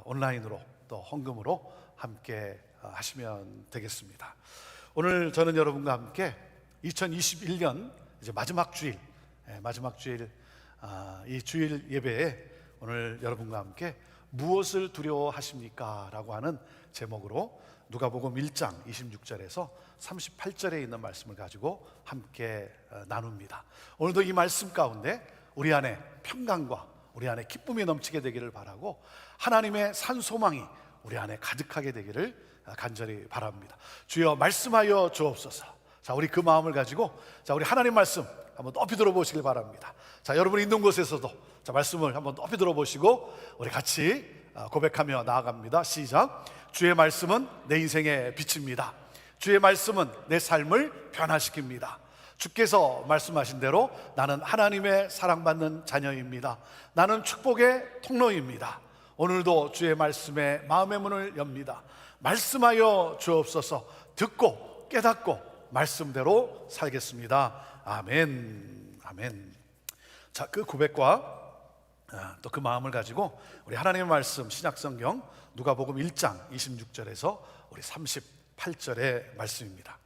온라인으로 또 헌금으로 함께 하시면 되겠습니다. 오늘 저는 여러분과 함께 2021년 이제 마지막 주일, 이 주일 예배에 오늘 여러분과 함께 무엇을 두려워하십니까? 라고 하는 제목으로 누가복음 1장 26절에서 38절에 있는 말씀을 가지고 함께 나눕니다. 오늘도 이 말씀 가운데 우리 안에 평강과 우리 안에 기쁨이 넘치게 되기를 바라고 하나님의 산 소망이 우리 안에 가득하게 되기를 간절히 바랍니다. 주여 말씀하여 주옵소서. 자, 우리 그 마음을 가지고 우리 하나님 말씀 한번 높이 들어보시길 바랍니다. 자, 여러분 있는 곳에서도 말씀을 한번 높이 들어보시고 우리 같이 고백하며 나아갑니다. 시작. 주의 말씀은 내 인생의 빛입니다. 주의 말씀은 내 삶을 변화시킵니다. 주께서 말씀하신 대로 나는 하나님의 사랑받는 자녀입니다. 나는 축복의 통로입니다. 오늘도 주의 말씀에 마음의 문을 엽니다. 말씀하여 주옵소서. 듣고 깨닫고 말씀대로 살겠습니다. 아멘. 아멘. 자, 그 고백과 또 그 마음을 가지고 우리 하나님의 말씀 신약성경 누가복음 1장 26절에서 우리 38절의 말씀입니다.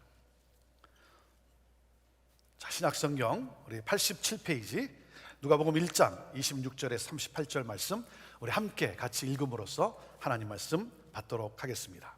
자, 신약성경 우리 87페이지 누가복음 1장 26절에 38절 말씀 우리 함께 같이 읽음으로써 하나님 말씀 받도록 하겠습니다.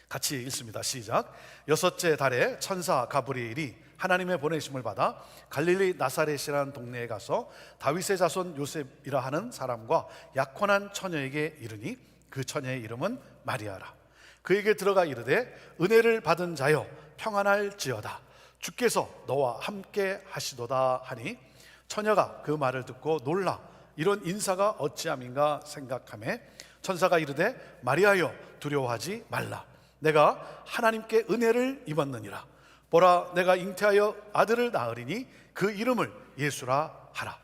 같이 읽습니다. 시작. 여섯째 달에 천사 가브리엘이 하나님의 보내심을 받아 갈릴리 나사렛이라는 동네에 가서 다윗의 자손 요셉이라 하는 사람과 약혼한 처녀에게 이르니 그 처녀의 이름은 마리아라. 그에게 들어가 이르되 은혜를 받은 자여 평안할지어다. 주께서 너와 함께 하시도다 하니 처녀가 그 말을 듣고 놀라 이런 인사가 어찌함인가 생각하매 천사가 이르되 마리아여 두려워하지 말라. 내가 하나님께 은혜를 입었느니라. 보라, 내가 잉태하여 아들을 낳으리니 그 이름을 예수라 하라.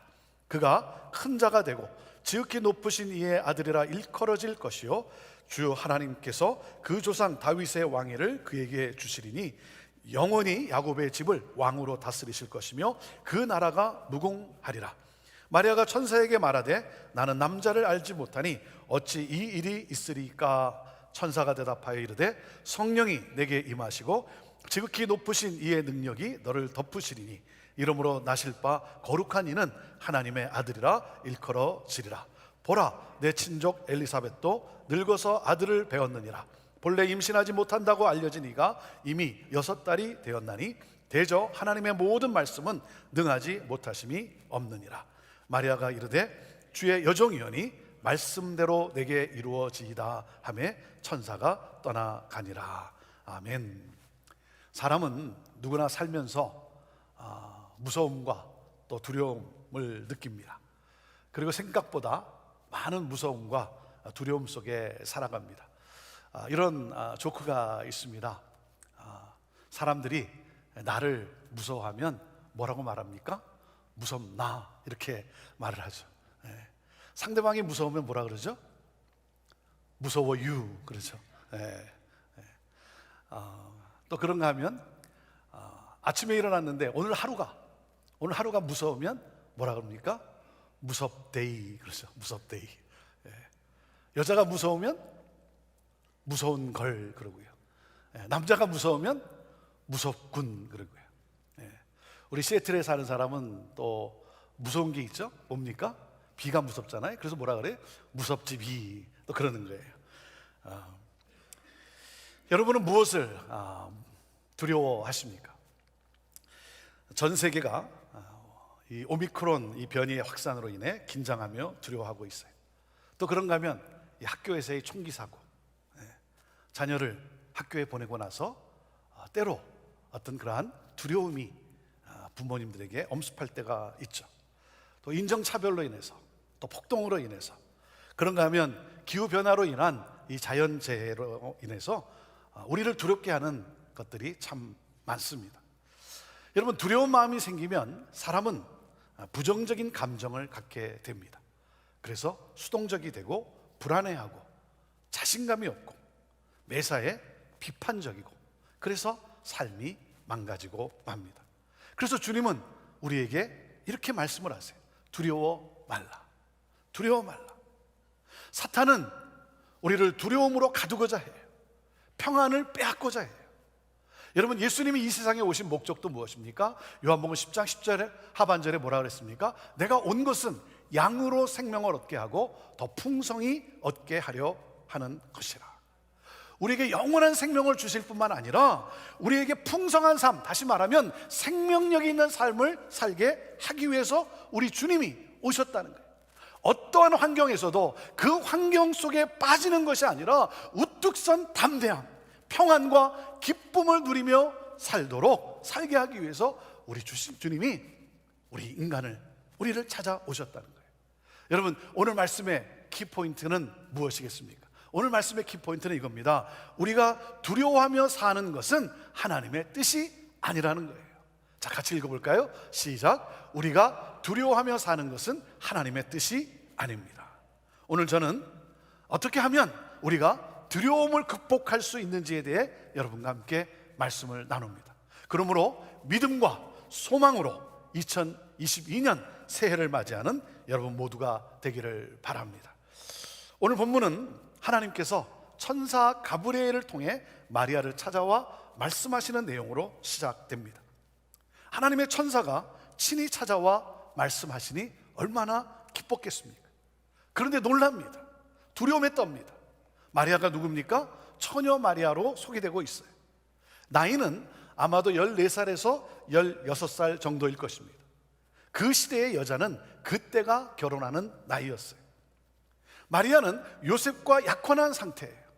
그가 큰 자가 되고 지극히 높으신 이의 아들이라 일컬어질 것이요 주 하나님께서 그 조상 다윗의 왕위를 그에게 주시리니 영원히 야곱의 집을 왕으로 다스리실 것이며 그 나라가 무궁하리라. 마리아가 천사에게 말하되 나는 남자를 알지 못하니 어찌 이 일이 있으리까? 천사가 대답하여 이르되 성령이 내게 임하시고 지극히 높으신 이의 능력이 너를 덮으시리니 이러므로 나실 바 거룩한 이는 하나님의 아들이라 일컬어지리라. 보라, 내 친족 엘리사벳도 늙어서 아들을 배웠느니라. 본래 임신하지 못한다고 알려진 이가 이미 6달이 되었나니 대저 하나님의 모든 말씀은 능하지 못하심이 없느니라. 마리아가 이르되 주의 여종이오니 말씀대로 내게 이루어지이다 하며 천사가 떠나가니라. 아멘. 사람은 누구나 살면서 무서움과 또 두려움을 느낍니다. 그리고 생각보다 많은 무서움과 두려움 속에 살아갑니다. 이런 조크가 있습니다. 사람들이 나를 무서워하면 뭐라고 말합니까? 무섭나 이렇게 말을 하죠. 상대방이 무서우면 뭐라 그러죠? 무서워유 그러죠. 또 그런가 하면 아침에 일어났는데 오늘 하루가 무서우면 뭐라 그럽니까? 무섭데이 그러죠. 무섭데이. 여자가 무서우면 무서운 걸 그러고요. 남자가 무서우면 무섭군 그러고요. 우리 시애틀에 사는 사람은 또 무서운 게 있죠. 뭡니까? 비가 무섭잖아요. 그래서 뭐라 그래요? 무섭지 비. 또 그러는 거예요. 여러분은 무엇을 두려워하십니까? 전 세계가 이 오미크론 이 변이의 확산으로 인해 긴장하며 두려워하고 있어요. 또 그런가 하면 이 학교에서의 총기 사고, 자녀를 학교에 보내고 나서 때로 어떤 그러한 두려움이 부모님들에게 엄습할 때가 있죠. 또 인종차별로 인해서 또 폭동으로 인해서 그런가 하면 기후변화로 인한 이 자연재해로 인해서 우리를 두렵게 하는 것들이 참 많습니다. 여러분, 두려운 마음이 생기면 사람은 부정적인 감정을 갖게 됩니다. 그래서 수동적이 되고 불안해하고 자신감이 없고 매사에 비판적이고 그래서 삶이 망가지고 맙니다. 그래서 주님은 우리에게 이렇게 말씀을 하세요. 두려워 말라. 두려워 말라. 사탄은 우리를 두려움으로 가두고자 해요. 평안을 빼앗고자 해요. 여러분, 예수님이 이 세상에 오신 목적도 무엇입니까? 요한복음 10장 10절에 하반절에 뭐라 그랬습니까? 내가 온 것은 양으로 생명을 얻게 하고 더 풍성히 얻게 하려 하는 것이라. 우리에게 영원한 생명을 주실 뿐만 아니라 우리에게 풍성한 삶, 다시 말하면 생명력이 있는 삶을 살게 하기 위해서 우리 주님이 오셨다는 거예요. 어떠한 환경에서도 그 환경 속에 빠지는 것이 아니라 우뚝 선 담대함, 평안과 기쁨을 누리며 살도록 살게 하기 위해서 우리 주님이 우리를 찾아오셨다는 거예요. 여러분, 오늘 말씀의 키포인트는 무엇이겠습니까? 오늘 말씀의 키포인트는 이겁니다. 우리가 두려워하며 사는 것은 하나님의 뜻이 아니라는 거예요. 자, 같이 읽어볼까요? 시작. 우리가 두려워하며 사는 것은 하나님의 뜻이 아닙니다. 오늘 저는 어떻게 하면 우리가 두려움을 극복할 수 있는지에 대해 여러분과 함께 말씀을 나눕니다. 그러므로 믿음과 소망으로 2022년 새해를 맞이하는 여러분 모두가 되기를 바랍니다. 오늘 본문은 하나님께서 천사 가브리엘을 통해 마리아를 찾아와 말씀하시는 내용으로 시작됩니다. 하나님의 천사가 친히 찾아와 말씀하시니 얼마나 기뻤겠습니까? 그런데 놀랍니다. 두려움에 떱니다. 마리아가 누굽니까? 처녀 마리아로 소개되고 있어요. 나이는 아마도 14살에서 16살 정도일 것입니다. 그 시대의 여자는 그때가 결혼하는 나이였어요. 마리아는 요셉과 약혼한 상태예요.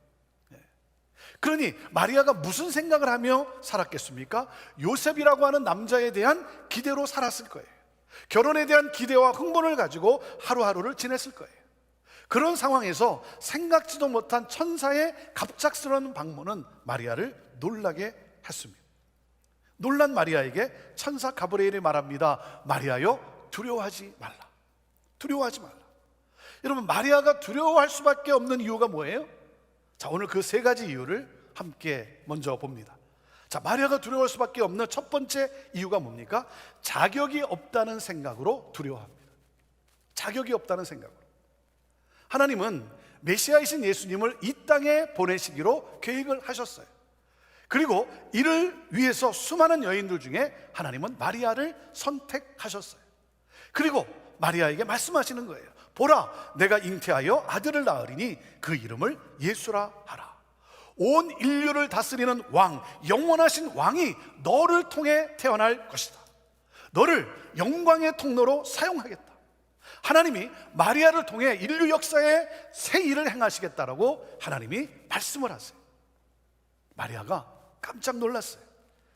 그러니 마리아가 무슨 생각을 하며 살았겠습니까? 요셉이라고 하는 남자에 대한 기대로 살았을 거예요. 결혼에 대한 기대와 흥분을 가지고 하루하루를 지냈을 거예요. 그런 상황에서 생각지도 못한 천사의 갑작스러운 방문은 마리아를 놀라게 했습니다. 놀란 마리아에게 천사 가브리엘이 말합니다. 마리아여, 두려워하지 말라. 두려워하지 말라. 여러분, 마리아가 두려워할 수밖에 없는 이유가 뭐예요? 자, 오늘 그 세 가지 이유를 함께 먼저 봅니다. 자, 마리아가 두려워할 수밖에 없는 첫 번째 이유가 뭡니까? 자격이 없다는 생각으로 두려워합니다. 자격이 없다는 생각으로. 하나님은 메시아이신 예수님을 이 땅에 보내시기로 계획을 하셨어요. 그리고 이를 위해서 수많은 여인들 중에 하나님은 마리아를 선택하셨어요. 그리고 마리아에게 말씀하시는 거예요. 보라, 내가 잉태하여 아들을 낳으리니 그 이름을 예수라 하라. 온 인류를 다스리는 왕, 영원하신 왕이 너를 통해 태어날 것이다. 너를 영광의 통로로 사용하겠다. 하나님이 마리아를 통해 인류 역사에 새 일을 행하시겠다라고 하나님이 말씀을 하세요. 마리아가 깜짝 놀랐어요.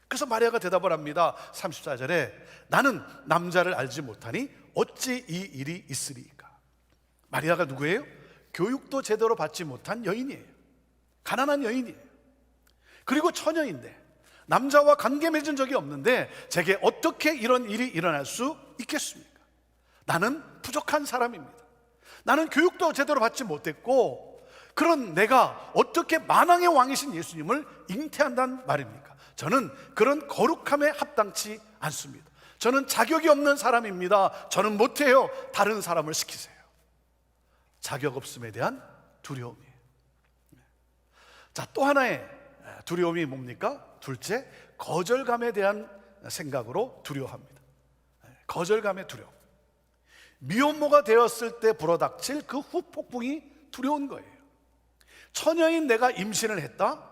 그래서 마리아가 대답을 합니다. 34절에 나는 남자를 알지 못하니 어찌 이 일이 있으리까. 마리아가 누구예요? 교육도 제대로 받지 못한 여인이에요. 가난한 여인이에요. 그리고 처녀인데 남자와 관계 맺은 적이 없는데 제게 어떻게 이런 일이 일어날 수 있겠습니까? 나는 부족한 사람입니다. 나는 교육도 제대로 받지 못했고 그런 내가 어떻게 만왕의 왕이신 예수님을 잉태한단 말입니까? 저는 그런 거룩함에 합당치 않습니다. 저는 자격이 없는 사람입니다. 저는 못해요. 다른 사람을 시키세요. 자격 없음에 대한 두려움이에요. 자, 또 하나의 두려움이 뭡니까? 둘째, 거절감에 대한 생각으로 두려워합니다. 거절감의 두려움. 미혼모가 되었을 때 불어닥칠 그 후폭풍이 두려운 거예요. 처녀인 내가 임신을 했다?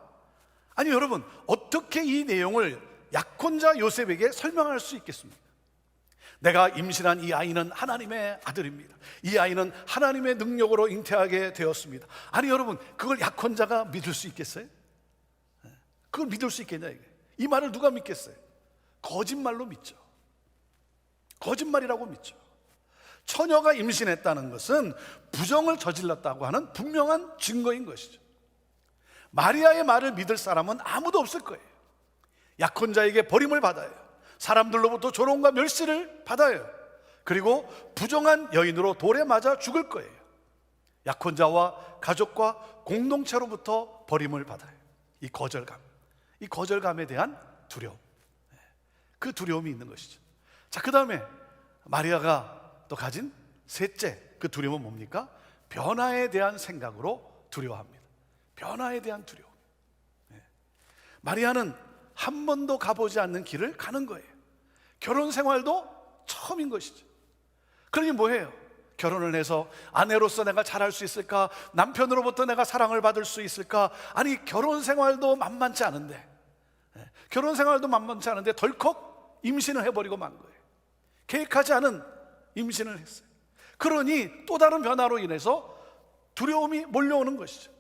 아니 여러분, 어떻게 이 내용을 약혼자 요셉에게 설명할 수 있겠습니까? 내가 임신한 이 아이는 하나님의 아들입니다. 이 아이는 하나님의 능력으로 잉태하게 되었습니다. 아니 여러분, 그걸 약혼자가 믿을 수 있겠어요? 그걸 믿을 수 있겠냐 이게? 이 말을 누가 믿겠어요? 거짓말로 믿죠. 거짓말이라고 믿죠. 처녀가 임신했다는 것은 부정을 저질렀다고 하는 분명한 증거인 것이죠. 마리아의 말을 믿을 사람은 아무도 없을 거예요. 약혼자에게 버림을 받아요. 사람들로부터 조롱과 멸시를 받아요. 그리고 부정한 여인으로 돌에 맞아 죽을 거예요. 약혼자와 가족과 공동체로부터 버림을 받아요. 이 거절감에 대한 두려움, 그 두려움이 있는 것이죠. 자, 그 다음에 마리아가 또 가진 셋째 그 두려움은 뭡니까? 변화에 대한 생각으로 두려워합니다. 변화에 대한 두려움. 마리아는 한 번도 가보지 않는 길을 가는 거예요. 결혼 생활도 처음인 것이죠. 그러니 뭐예요? 결혼을 해서 아내로서 내가 잘할 수 있을까? 남편으로부터 내가 사랑을 받을 수 있을까? 아니, 결혼 생활도 만만치 않은데, 덜컥 임신을 해버리고 만 거예요. 계획하지 않은 임신을 했어요. 그러니 또 다른 변화로 인해서 두려움이 몰려오는 것이죠.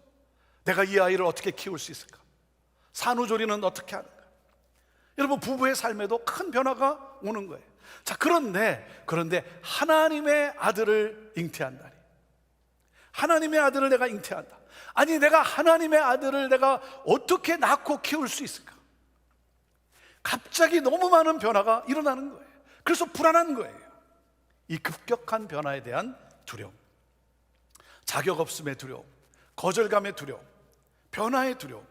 내가 이 아이를 어떻게 키울 수 있을까? 산후조리는 어떻게 하는가? 여러분, 부부의 삶에도 큰 변화가 오는 거예요. 자, 그런데 하나님의 아들을 잉태한다니, 하나님의 아들을 내가 잉태한다. 아니, 내가 하나님의 아들을 내가 어떻게 낳고 키울 수 있을까? 갑자기 너무 많은 변화가 일어나는 거예요. 그래서 불안한 거예요. 이 급격한 변화에 대한 두려움, 자격 없음의 두려움, 거절감의 두려움, 변화의 두려움.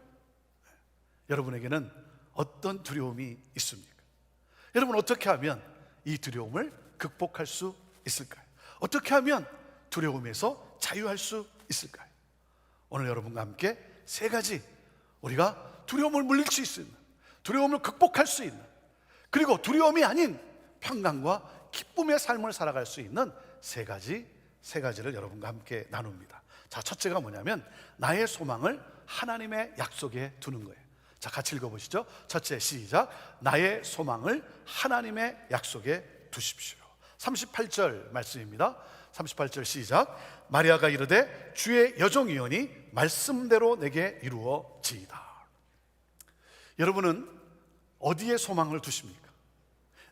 여러분에게는 어떤 두려움이 있습니까? 여러분, 어떻게 하면 이 두려움을 극복할 수 있을까요? 어떻게 하면 두려움에서 자유할 수 있을까요? 오늘 여러분과 함께 세 가지, 우리가 두려움을 물릴 수 있는, 두려움을 극복할 수 있는, 그리고 두려움이 아닌 평강과 기쁨의 삶을 살아갈 수 있는 세 가지를 여러분과 함께 나눕니다. 자, 첫째가 뭐냐면 나의 소망을 하나님의 약속에 두는 거예요. 자, 같이 읽어보시죠. 첫째, 시작. 나의 소망을 하나님의 약속에 두십시오. 38절 말씀입니다. 38절 시작. 마리아가 이르되 주의 여종이오니 말씀대로 내게 이루어지이다. 여러분은 어디에 소망을 두십니까?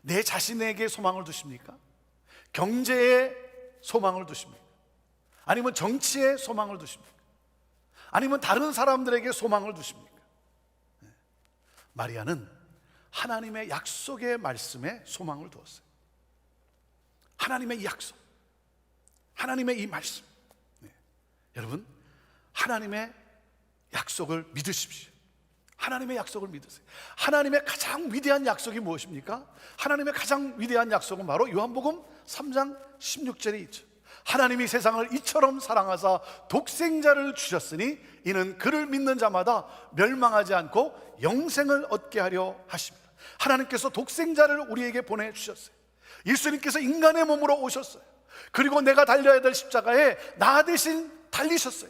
내 자신에게 소망을 두십니까? 경제에 소망을 두십니까? 아니면 정치에 소망을 두십니까? 아니면 다른 사람들에게 소망을 두십니까? 마리아는 하나님의 약속의 말씀에 소망을 두었어요. 하나님의 이 약속, 하나님의 이 말씀. 여러분, 하나님의 약속을 믿으십시오. 하나님의 약속을 믿으세요. 하나님의 가장 위대한 약속이 무엇입니까? 하나님의 가장 위대한 약속은 바로 요한복음 3장 16절에 있죠. 하나님이 세상을 이처럼 사랑하사 독생자를 주셨으니 이는 그를 믿는 자마다 멸망하지 않고 영생을 얻게 하려 하십니다. 하나님께서 독생자를 우리에게 보내주셨어요. 예수님께서 인간의 몸으로 오셨어요. 그리고 내가 달려야 될 십자가에 나 대신 달리셨어요.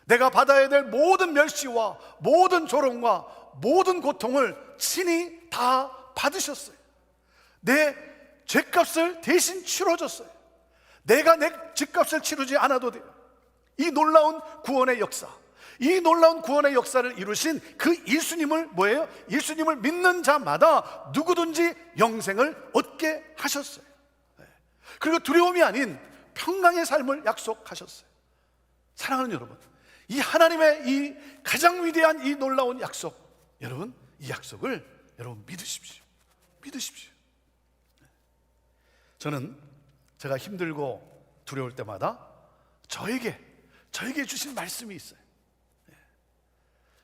내가 받아야 될 모든 멸시와 모든 조롱과 모든 고통을 친히 다 받으셨어요. 내 죄값을 대신 치러줬어요. 내가 내 죄값을 치르지 않아도 돼요. 이 놀라운 구원의 역사, 이 놀라운 구원의 역사를 이루신 그 예수님을 뭐예요? 예수님을 믿는 자마다 누구든지 영생을 얻게 하셨어요. 그리고 두려움이 아닌 평강의 삶을 약속하셨어요. 사랑하는 여러분, 이 하나님의 이 가장 위대한 이 놀라운 약속, 여러분, 이 약속을 여러분 믿으십시오. 믿으십시오. 저는 제가 힘들고 두려울 때마다 저에게 주신 말씀이 있어요.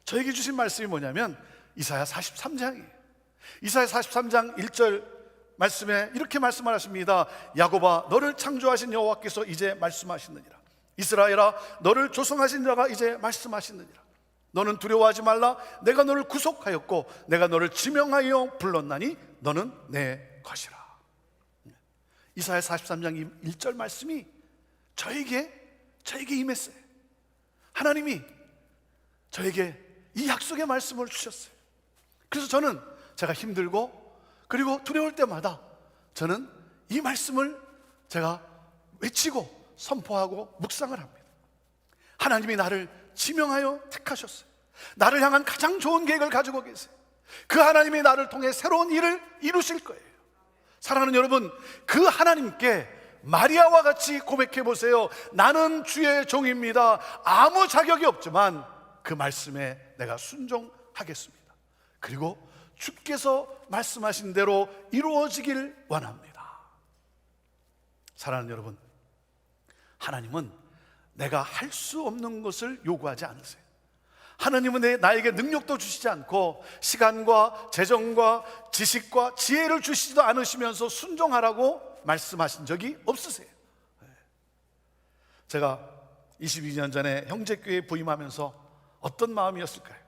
저에게 주신 말씀이 뭐냐면 이사야 43장이에요. 이사야 43장 1절 말씀에 이렇게 말씀하십니다. 야곱아, 너를 창조하신 여호와께서 이제 말씀하시느니라. 이스라엘아, 너를 조성하신 자가 이제 말씀하시느니라. 너는 두려워하지 말라. 내가 너를 구속하였고 내가 너를 지명하여 불렀나니 너는 내 것이라. 이사야 43장 1절 말씀이 저에게 임했어요. 하나님이 저에게 이 약속의 말씀을 주셨어요. 그래서 저는 제가 힘들고 그리고 두려울 때마다 저는 이 말씀을 제가 외치고 선포하고 묵상을 합니다. 하나님이 나를 지명하여 택하셨어요. 나를 향한 가장 좋은 계획을 가지고 계세요. 그 하나님이 나를 통해 새로운 일을 이루실 거예요. 사랑하는 여러분, 그 하나님께 마리아와 같이 고백해 보세요. 나는 주의 종입니다. 아무 자격이 없지만 그 말씀에 내가 순종하겠습니다. 그리고 주께서 말씀하신 대로 이루어지길 원합니다. 사랑하는 여러분, 하나님은 내가 할 수 없는 것을 요구하지 않으세요. 하나님은 나에게 능력도 주시지 않고 시간과 재정과 지식과 지혜를 주시지도 않으시면서 순종하라고 말씀하신 적이 없으세요. 제가 22년 전에 형제교회에 부임하면서 어떤 마음이었을까요?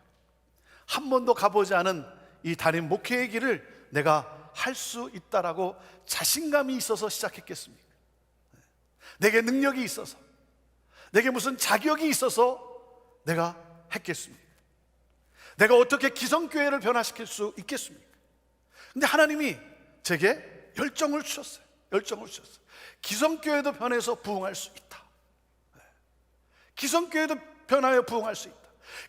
한 번도 가보지 않은 이 담임 목회의 길을 내가 할 수 있다라고 자신감이 있어서 시작했겠습니까? 내게 능력이 있어서, 내게 무슨 자격이 있어서 내가 했겠습니까? 내가 어떻게 기성교회를 변화시킬 수 있겠습니까? 근데 하나님이 제게 열정을 주셨어요. 열정을 주셨어요. 기성교회도 변해서 부흥할 수 있다. 기성교회도 변하여 부흥할 수 있다.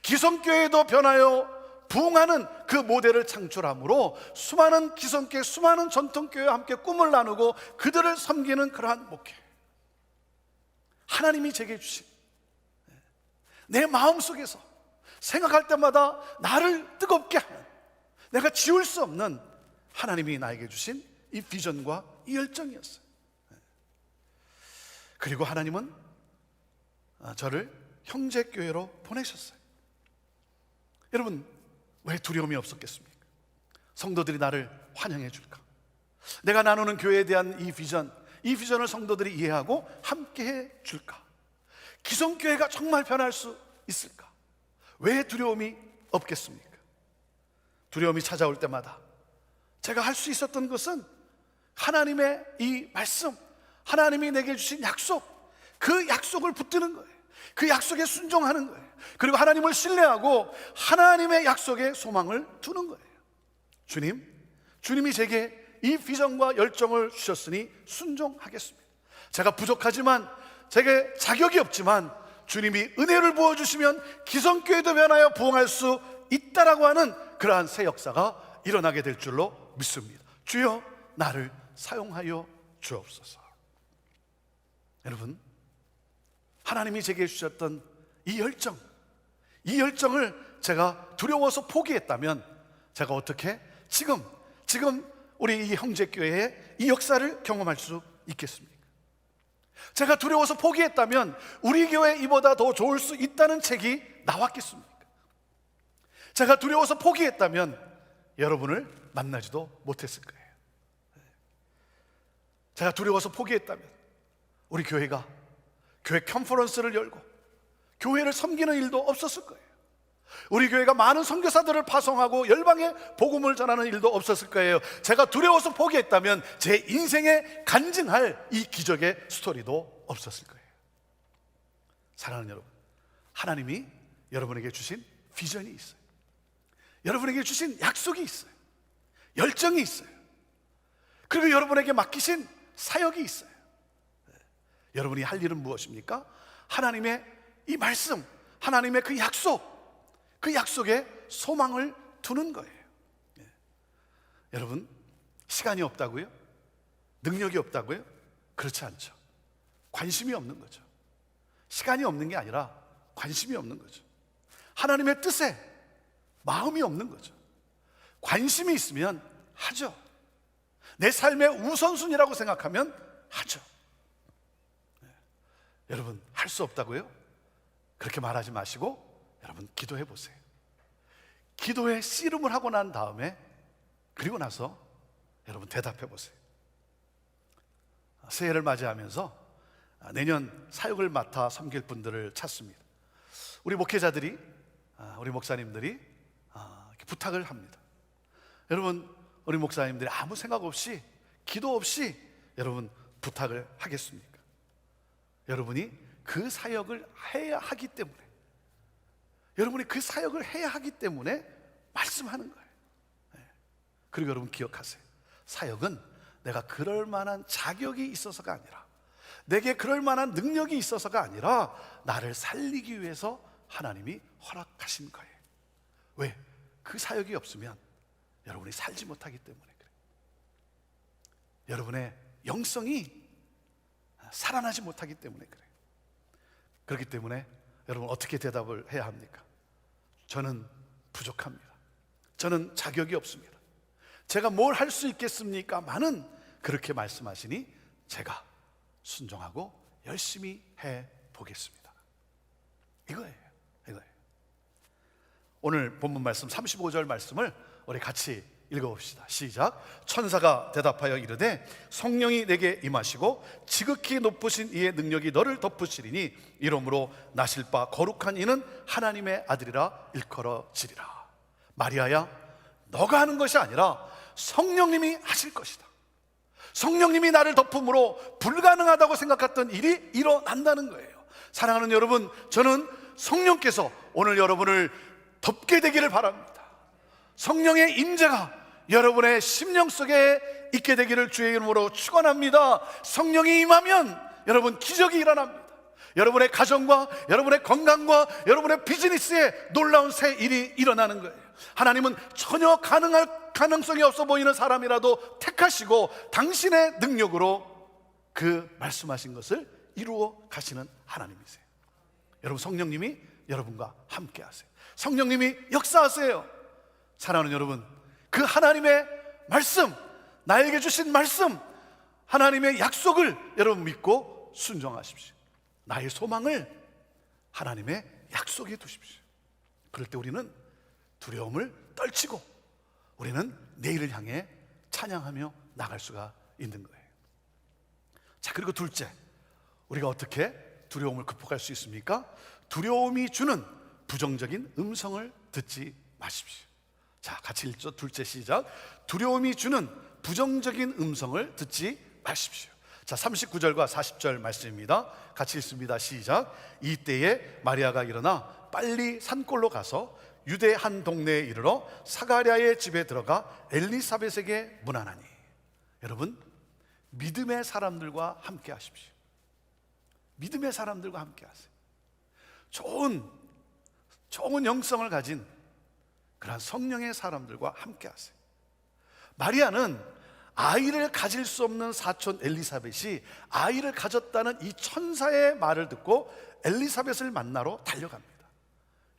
기성교회도 변하여 부흥하는 그 모델을 창출함으로 수많은 기성교회, 수많은 전통교회와 함께 꿈을 나누고 그들을 섬기는 그러한 목회, 하나님이 제게 주신 내 마음속에서 생각할 때마다 나를 뜨겁게 하는, 내가 지울 수 없는 하나님이 나에게 주신 이 비전과 이 열정이었어요. 그리고 하나님은 저를 형제교회로 보내셨어요. 여러분, 왜 두려움이 없었겠습니까? 성도들이 나를 환영해 줄까? 내가 나누는 교회에 대한 이 비전을 성도들이 이해하고 함께 해 줄까? 기성교회가 정말 변할 수 있을까? 왜 두려움이 없겠습니까? 두려움이 찾아올 때마다 제가 할 수 있었던 것은 하나님의 이 말씀, 하나님이 내게 주신 약속, 그 약속을 붙드는 거예요. 그 약속에 순종하는 거예요. 그리고 하나님을 신뢰하고 하나님의 약속에 소망을 두는 거예요. 주님이 제게 이 비전과 열정을 주셨으니 순종하겠습니다. 제가 부족하지만, 제게 자격이 없지만 주님이 은혜를 부어주시면 기성교회도 변하여 부흥할 수 있다라고 하는 그러한 새 역사가 일어나게 될 줄로 믿습니다. 주여, 나를 사용하여 주옵소서. 여러분, 하나님이 제게 주셨던 이 열정을 제가 두려워서 포기했다면 제가 어떻게 지금 우리 이 형제교회의 이 역사를 경험할 수 있겠습니까? 제가 두려워서 포기했다면 우리 교회 이보다 더 좋을 수 있다는 책이 나왔겠습니까? 제가 두려워서 포기했다면 여러분을 만나지도 못했을 거예요. 제가 두려워서 포기했다면 우리 교회가 교회 컨퍼런스를 열고 교회를 섬기는 일도 없었을 거예요. 우리 교회가 많은 선교사들을 파송하고 열방에 복음을 전하는 일도 없었을 거예요. 제가 두려워서 포기했다면 제 인생에 간증할 이 기적의 스토리도 없었을 거예요. 사랑하는 여러분, 하나님이 여러분에게 주신 비전이 있어요. 여러분에게 주신 약속이 있어요. 열정이 있어요. 그리고 여러분에게 맡기신 사역이 있어요. 여러분이 할 일은 무엇입니까? 하나님의 이 말씀, 하나님의 그 약속에 소망을 두는 거예요. 여러분, 시간이 없다고요? 능력이 없다고요? 그렇지 않죠. 관심이 없는 거죠. 시간이 없는 게 아니라 관심이 없는 거죠. 하나님의 뜻에 마음이 없는 거죠. 관심이 있으면 하죠. 내 삶의 우선순위라고 생각하면 하죠. 여러분, 할 수 없다고요? 그렇게 말하지 마시고 여러분 기도해 보세요. 기도에 씨름을 하고 난 다음에, 그리고 나서 여러분 대답해 보세요. 새해를 맞이하면서 내년 사역을 맡아 섬길 분들을 찾습니다. 우리 목회자들이, 우리 목사님들이 이렇게 부탁을 합니다. 여러분, 우리 목사님들이 아무 생각 없이, 기도 없이 여러분 부탁을 하겠습니까? 여러분이 그 사역을 해야 하기 때문에, 여러분이 그 사역을 해야 하기 때문에 말씀하는 거예요. 그리고 여러분 기억하세요. 사역은 내가 그럴 만한 자격이 있어서가 아니라, 내게 그럴 만한 능력이 있어서가 아니라 나를 살리기 위해서 하나님이 허락하신 거예요. 왜? 그 사역이 없으면 여러분이 살지 못하기 때문에 그래요. 여러분의 영성이 살아나지 못하기 때문에 그래요. 그렇기 때문에 여러분 어떻게 대답을 해야 합니까? 저는 부족합니다. 저는 자격이 없습니다. 제가 뭘 할 수 있겠습니까? 많은 그렇게 말씀하시니 제가 순종하고 열심히 해 보겠습니다. 이거예요. 오늘 본문 말씀 35절 말씀을 우리 같이 읽어봅시다. 시작. 천사가 대답하여 이르되 성령이 내게 임하시고 지극히 높으신 이의 능력이 너를 덮으시리니 이러므로 나실 바 거룩한 이는 하나님의 아들이라 일컬어지리라. 마리아야, 너가 하는 것이 아니라 성령님이 하실 것이다. 성령님이 나를 덮음으로 불가능하다고 생각했던 일이 일어난다는 거예요. 사랑하는 여러분, 저는 성령께서 오늘 여러분을 덮게 되기를 바랍니다. 성령의 임재가 여러분의 심령 속에 있게 되기를 주의 이름으로 축원합니다. 성령이 임하면 여러분 기적이 일어납니다. 여러분의 가정과 여러분의 건강과 여러분의 비즈니스에 놀라운 새 일이 일어나는 거예요. 하나님은 전혀 가능할 가능성이 없어 보이는 사람이라도 택하시고 당신의 능력으로 그 말씀하신 것을 이루어 가시는 하나님이세요. 여러분, 성령님이 여러분과 함께 하세요. 성령님이 역사하세요. 사랑하는 여러분, 그 하나님의 말씀, 나에게 주신 말씀, 하나님의 약속을 여러분 믿고 순종하십시오. 나의 소망을 하나님의 약속에 두십시오. 그럴 때 우리는 두려움을 떨치고 우리는 내일을 향해 찬양하며 나갈 수가 있는 거예요. 자, 그리고 둘째, 우리가 어떻게 두려움을 극복할 수 있습니까? 두려움이 주는 부정적인 음성을 듣지 마십시오. 자, 같이 읽죠. 둘째, 시작. 두려움이 주는 부정적인 음성을 듣지 마십시오. 자, 39절과 40절 말씀입니다. 같이 읽습니다. 시작. 이때에 마리아가 일어나 빨리 산골로 가서 유대 한 동네에 이르러 사가랴의 집에 들어가 엘리사벳에게 문안하니. 여러분, 믿음의 사람들과 함께 하십시오. 믿음의 사람들과 함께 하세요. 좋은 영성을 가진 그러한 성령의 사람들과 함께 하세요. 마리아는 아이를 가질 수 없는 사촌 엘리사벳이 아이를 가졌다는 이 천사의 말을 듣고 엘리사벳을 만나러 달려갑니다.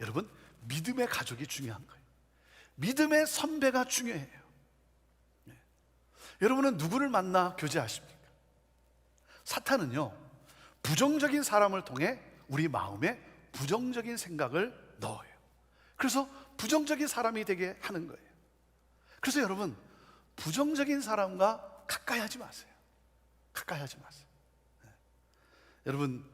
여러분, 믿음의 가족이 중요한 거예요. 믿음의 선배가 중요해요. 네. 여러분은 누구를 만나 교제하십니까? 사탄은요, 부정적인 사람을 통해 우리 마음에 부정적인 생각을 넣어요. 그래서 부정적인 사람이 되게 하는 거예요. 그래서 여러분, 부정적인 사람과 가까이 하지 마세요. 가까이 하지 마세요. 네. 여러분,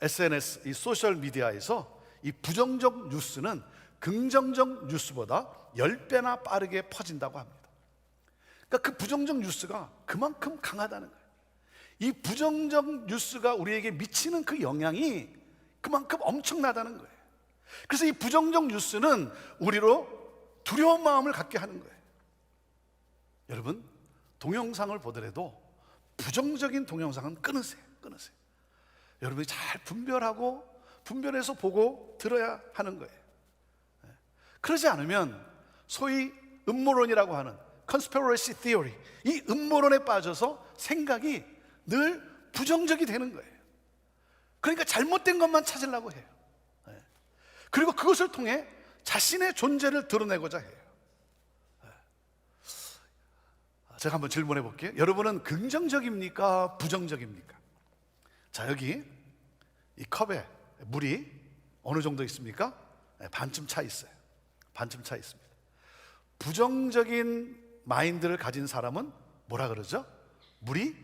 SNS, 이 소셜 미디어에서 이 부정적 뉴스는 긍정적 뉴스보다 10배나 빠르게 퍼진다고 합니다. 그러니까 그 부정적 뉴스가 그만큼 강하다는 거예요. 이 부정적 뉴스가 우리에게 미치는 그 영향이 그만큼 엄청나다는 거예요. 그래서 이 부정적 뉴스는 우리로 두려운 마음을 갖게 하는 거예요. 여러분, 동영상을 보더라도 부정적인 동영상은 끊으세요. 끊으세요. 여러분이 잘 분별해서 보고 들어야 하는 거예요. 그러지 않으면 소위 음모론이라고 하는 conspiracy theory, 이 음모론에 빠져서 생각이 늘 부정적이 되는 거예요. 그러니까 잘못된 것만 찾으려고 해요. 그리고 그것을 통해 자신의 존재를 드러내고자 해요. 제가 한번 질문해 볼게요. 여러분은 긍정적입니까? 부정적입니까? 자, 여기 이 컵에 물이 어느 정도 있습니까? 반쯤 차 있어요. 반쯤 차 있습니다. 부정적인 마인드를 가진 사람은 뭐라 그러죠? 물이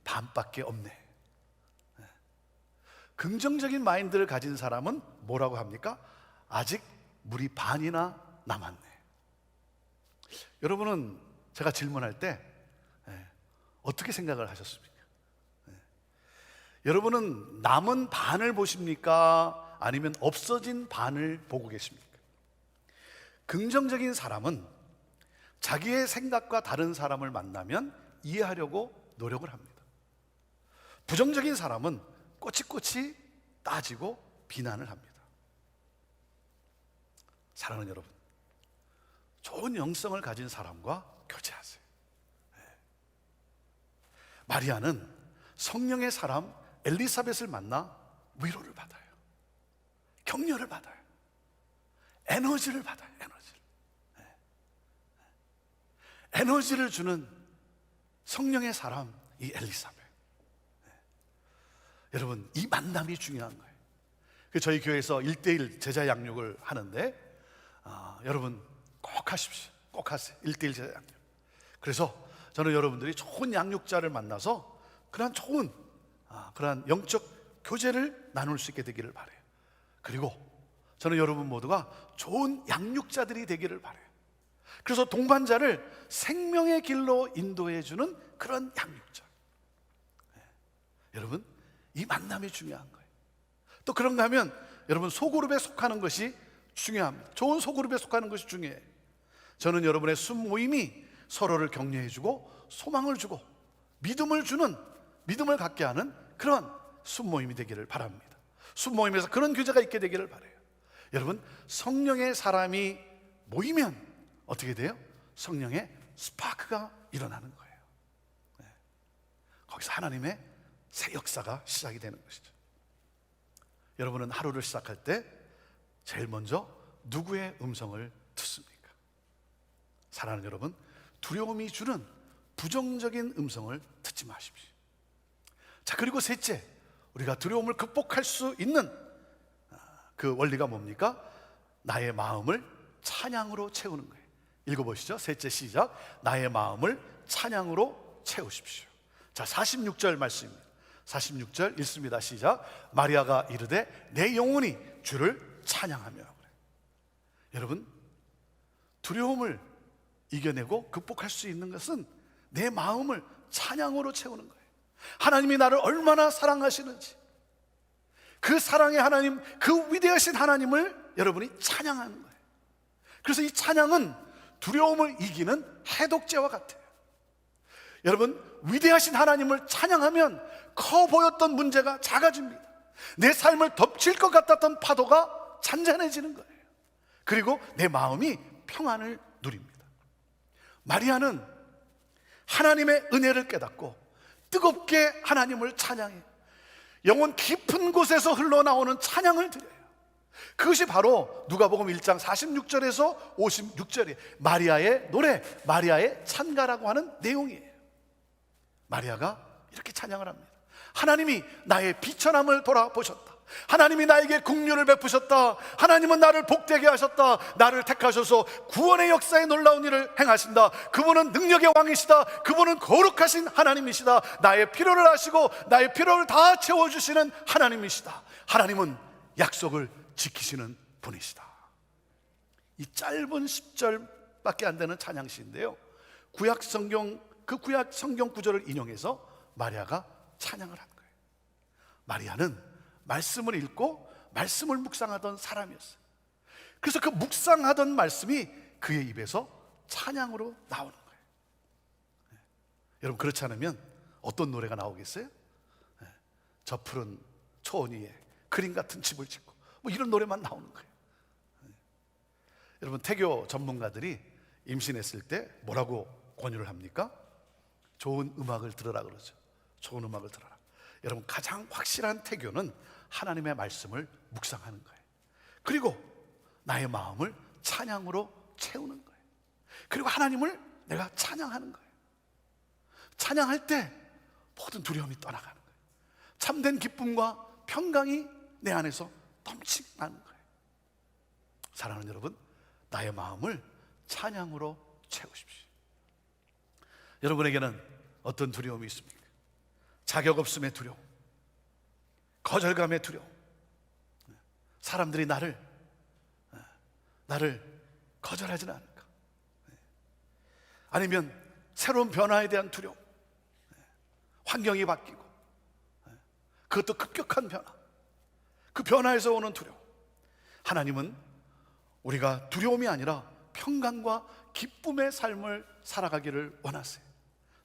반밖에 없네. 긍정적인 마인드를 가진 사람은 뭐라고 합니까? 아직 물이 반이나 남았네. 여러분은 제가 질문할 때 어떻게 생각을 하셨습니까? 여러분은 남은 반을 보십니까? 아니면 없어진 반을 보고 계십니까? 긍정적인 사람은 자기의 생각과 다른 사람을 만나면 이해하려고 노력을 합니다. 부정적인 사람은 꼬치꼬치 따지고 비난을 합니다. 사랑하는 여러분, 좋은 영성을 가진 사람과 교제하세요. 마리아는 성령의 사람 엘리사벳을 만나 위로를 받아요. 격려를 받아요. 에너지를 받아요. 에너지를 주는 성령의 사람, 이 엘리사벳. 여러분, 이 만남이 중요한 거예요. 저희 교회에서 1:1 제자 양육을 하는데 여러분 꼭 하십시오. 꼭 하세요. 1:1 제자 양육. 그래서 저는 여러분들이 좋은 양육자를 만나서 그러한 좋은 그러한 영적 교제를 나눌 수 있게 되기를 바라요. 그리고 저는 여러분 모두가 좋은 양육자들이 되기를 바라요. 그래서 동반자를 생명의 길로 인도해 주는 그런 양육자. 여러분, 이 만남이 중요한 거예요. 또 그런가 하면 여러분, 소그룹에 속하는 것이 중요합니다. 좋은 소그룹에 속하는 것이 중요해요. 저는 여러분의 순모임이 서로를 격려해 주고 소망을 주고 믿음을 주는, 믿음을 갖게 하는 그런 순모임이 되기를 바랍니다. 순모임에서 그런 교제가 있게 되기를 바라요. 여러분, 성령의 사람이 모이면 어떻게 돼요? 성령의 스파크가 일어나는 거예요. 거기서 하나님의 새 역사가 시작이 되는 것이죠. 여러분은 하루를 시작할 때 제일 먼저 누구의 음성을 듣습니까? 사랑하는 여러분, 두려움이 주는 부정적인 음성을 듣지 마십시오. 자, 그리고 셋째, 우리가 두려움을 극복할 수 있는 그 원리가 뭡니까? 나의 마음을 찬양으로 채우는 거예요. 읽어보시죠. 셋째, 시작. 나의 마음을 찬양으로 채우십시오. 자, 46절 말씀입니다. 46절 읽습니다. 시작. 마리아가 이르되 내 영혼이 주를 찬양하며. 여러분, 두려움을 이겨내고 극복할 수 있는 것은 내 마음을 찬양으로 채우는 거예요. 하나님이 나를 얼마나 사랑하시는지, 그 사랑의 하나님, 그 위대하신 하나님을 여러분이 찬양하는 거예요. 그래서 이 찬양은 두려움을 이기는 해독제와 같아요. 여러분, 위대하신 하나님을 찬양하면 커 보였던 문제가 작아집니다. 내 삶을 덮칠 것 같았던 파도가 잔잔해지는 거예요. 그리고 내 마음이 평안을 누립니다. 마리아는 하나님의 은혜를 깨닫고 뜨겁게 하나님을 찬양해요. 영혼 깊은 곳에서 흘러나오는 찬양을 드려요. 그것이 바로 누가복음 1장 46절에서 56절이에요. 마리아의 노래, 마리아의 찬가라고 하는 내용이에요. 마리아가 이렇게 찬양을 합니다. 하나님이 나의 비천함을 돌아보셨다. 하나님이 나에게 긍휼을 베푸셨다. 하나님은 나를 복되게 하셨다. 나를 택하셔서 구원의 역사에 놀라운 일을 행하신다. 그분은 능력의 왕이시다. 그분은 거룩하신 하나님이시다. 나의 필요를 아시고 나의 필요를 다 채워주시는 하나님이시다. 하나님은 약속을 지키시는 분이시다. 이 짧은 10절밖에 안 되는 찬양시인데요, 구약 성경 구절을 인용해서 마리아가 찬양을 한 거예요. 마리아는 말씀을 읽고 말씀을 묵상하던 사람이었어요. 그래서 그 묵상하던 말씀이 그의 입에서 찬양으로 나오는 거예요. 여러분, 그렇지 않으면 어떤 노래가 나오겠어요? 저 푸른 초원 위에 그림 같은 집을 짓고 뭐 이런 노래만 나오는 거예요. 여러분, 태교 전문가들이 임신했을 때 뭐라고 권유를 합니까? 좋은 음악을 들으라 그러죠. 좋은 음악을 들어라. 여러분, 가장 확실한 태교는 하나님의 말씀을 묵상하는 거예요. 그리고 나의 마음을 찬양으로 채우는 거예요. 그리고 하나님을 내가 찬양하는 거예요. 찬양할 때 모든 두려움이 떠나가는 거예요. 참된 기쁨과 평강이 내 안에서 넘치는 거예요. 사랑하는 여러분, 나의 마음을 찬양으로 채우십시오. 여러분에게는 어떤 두려움이 있습니까? 자격 없음의 두려움, 거절감의 두려움, 사람들이 나를 거절하지는 않을까, 아니면 새로운 변화에 대한 두려움, 환경이 바뀌고 그것도 급격한 변화, 그 변화에서 오는 두려움. 하나님은 우리가 두려움이 아니라 평강과 기쁨의 삶을 살아가기를 원하세요.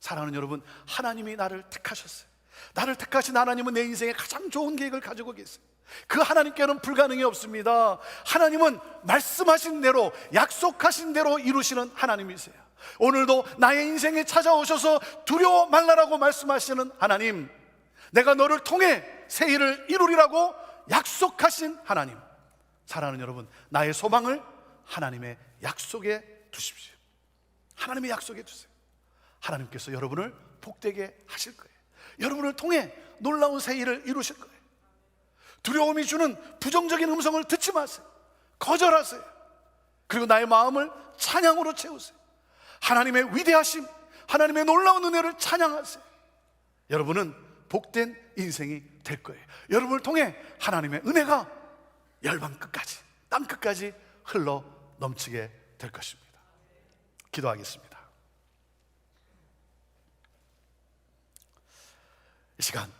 사랑하는 여러분, 하나님이 나를 택하셨어요. 나를 택하신 하나님은 내 인생에 가장 좋은 계획을 가지고 계세요. 그 하나님께는 불가능이 없습니다. 하나님은 말씀하신 대로, 약속하신 대로 이루시는 하나님이세요. 오늘도 나의 인생에 찾아오셔서 두려워 말라라고 말씀하시는 하나님, 내가 너를 통해 새 일을 이루리라고 약속하신 하나님. 사랑하는 여러분, 나의 소망을 하나님의 약속에 두십시오. 하나님의 약속에 두세요. 하나님께서 여러분을 복되게 하실 거예요. 여러분을 통해 놀라운 새 일을 이루실 거예요. 두려움이 주는 부정적인 음성을 듣지 마세요. 거절하세요. 그리고 나의 마음을 찬양으로 채우세요. 하나님의 위대하심, 하나님의 놀라운 은혜를 찬양하세요. 여러분은 복된 인생이 될 거예요. 여러분을 통해 하나님의 은혜가 열방 끝까지, 땅 끝까지 흘러 넘치게 될 것입니다. 기도하겠습니다. 이 시간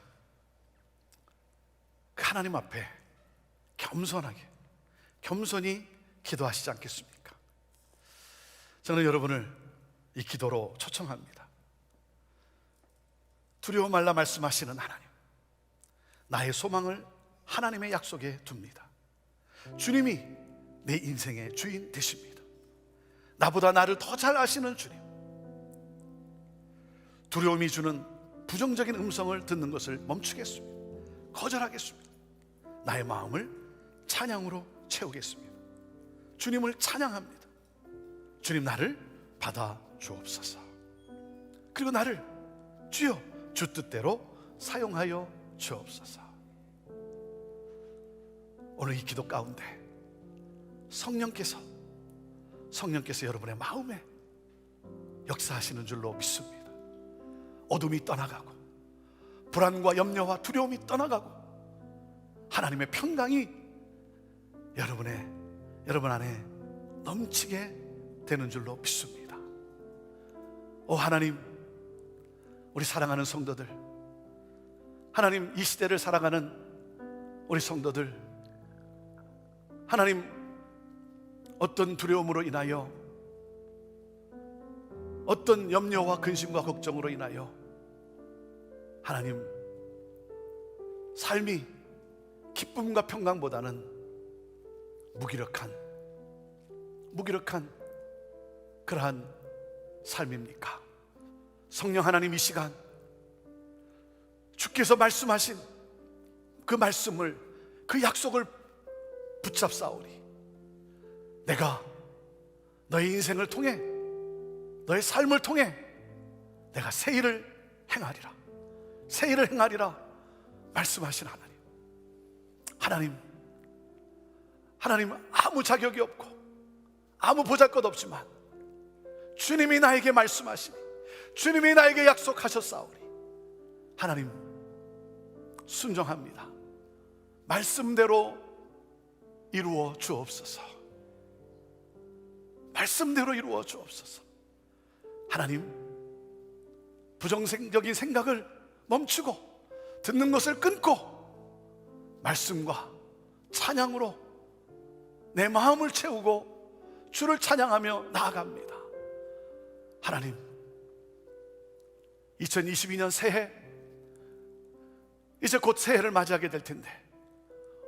하나님 앞에 겸손히 기도하시지 않겠습니까? 저는 여러분을 이 기도로 초청합니다. 두려워 말라 말씀하시는 하나님, 나의 소망을 하나님의 약속에 둡니다. 주님이 내 인생의 주인 되십니다. 나보다 나를 더 잘 아시는 주님, 두려움이 주는 부정적인 음성을 듣는 것을 멈추겠습니다. 거절하겠습니다. 나의 마음을 찬양으로 채우겠습니다. 주님을 찬양합니다. 주님, 나를 받아 주옵소서. 그리고 나를 주여 주 뜻대로 사용하여 주옵소서. 오늘 이 기도 가운데 성령께서 여러분의 마음에 역사하시는 줄로 믿습니다. 어둠이 떠나가고 불안과 염려와 두려움이 떠나가고 하나님의 평강이 여러분 안에 넘치게 되는 줄로 믿습니다. 오 하나님, 우리 사랑하는 성도들, 하나님 이 시대를 살아가는 우리 성도들, 하나님 어떤 두려움으로 인하여, 어떤 염려와 근심과 걱정으로 인하여 하나님 삶이 기쁨과 평강보다는 무기력한 그러한 삶입니까? 성령 하나님, 이 시간 주께서 말씀하신 그 말씀을, 그 약속을 붙잡사오리. 내가 너의 인생을 통해, 너의 삶을 통해 내가 새 일을 행하리라 말씀하신 하나님 아무 자격이 없고 아무 보잘것 없지만 주님이 나에게 말씀하시니, 주님이 나에게 약속하셨사오니 하나님 순종합니다. 말씀대로 이루어 주옵소서. 말씀대로 이루어 주옵소서. 하나님, 부정적인 생각을 멈추고 듣는 것을 끊고 말씀과 찬양으로 내 마음을 채우고 주를 찬양하며 나아갑니다. 하나님, 2022년 새해, 이제 곧 새해를 맞이하게 될 텐데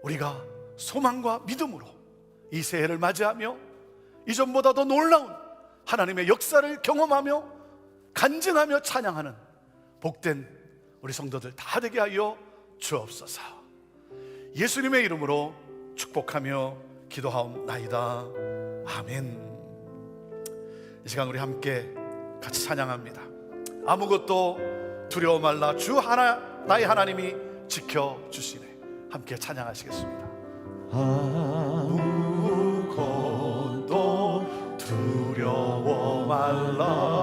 우리가 소망과 믿음으로 이 새해를 맞이하며 이전보다 더 놀라운 하나님의 역사를 경험하며 간증하며 찬양하는 복된 우리 성도들 다 되게 하여 주옵소서. 예수님의 이름으로 축복하며 기도하옵나이다. 아멘. 이 시간 우리 함께 같이 찬양합니다. 아무것도 두려워 말라, 주 하나 나의 하나님이 지켜주시네. 함께 찬양하시겠습니다. 아무것도 두려워 말라.